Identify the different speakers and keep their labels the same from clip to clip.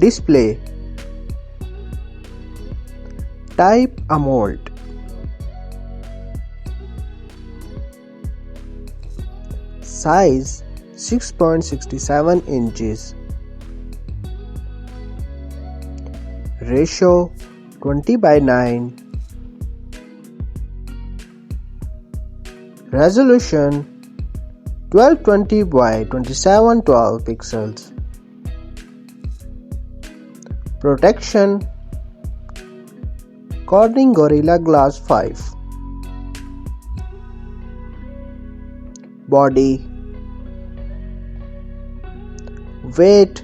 Speaker 1: Display Type AMOLED. Size 6.67 inches. Ratio 20:9. Resolution 1220 by 2712 pixels. Protection Corning Gorilla Glass 5. Body Weight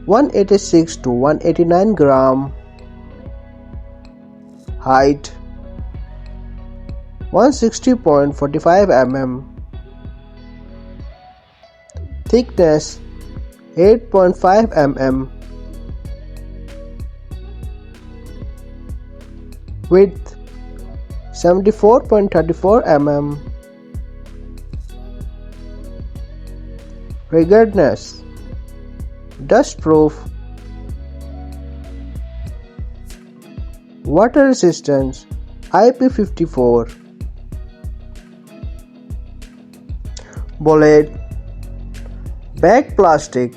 Speaker 1: 186 to 189 gram. Height 160.45 mm. Thickness 8.5 mm. Width 74.34 mm. Ruggedness Dustproof. Water resistance IP54. Bullet Back plastic.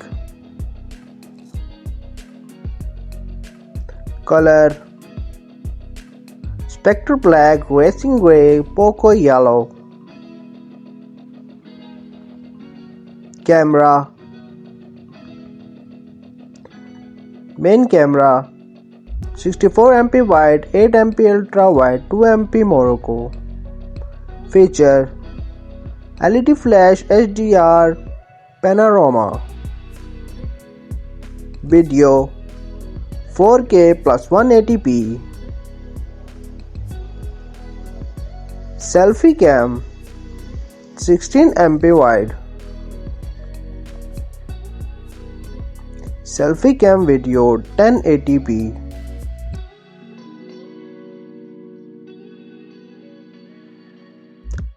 Speaker 1: Color Spectre Black, Racing Grey, Poco Yellow. Camera Main camera 64MP wide, 8MP ultra wide, 2MP Morocco. Feature LED flash HDR panorama. Video 4K plus 180p. Selfie cam 16MP wide. Selfie cam video 1080p.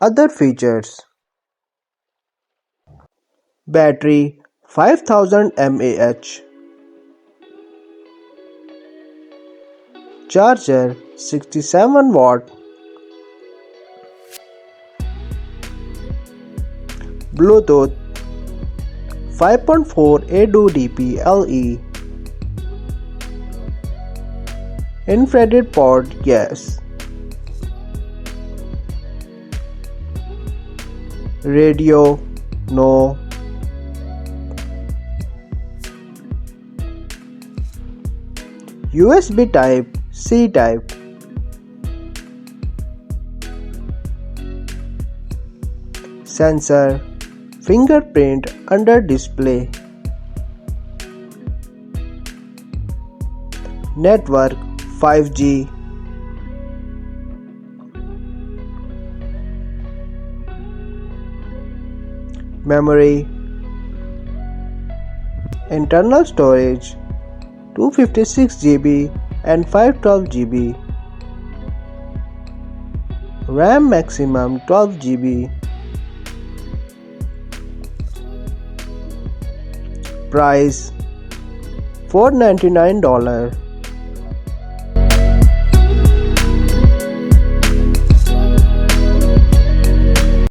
Speaker 1: Other features: battery 5000 mAh, charger 67 watt, Bluetooth 5.4 ADP LE, infrared port gas, radio no, USB type C type, sensor fingerprint under display, network 5G, memory, internal storage 256 GB and 512 GB, RAM maximum 12 GB. Price $499.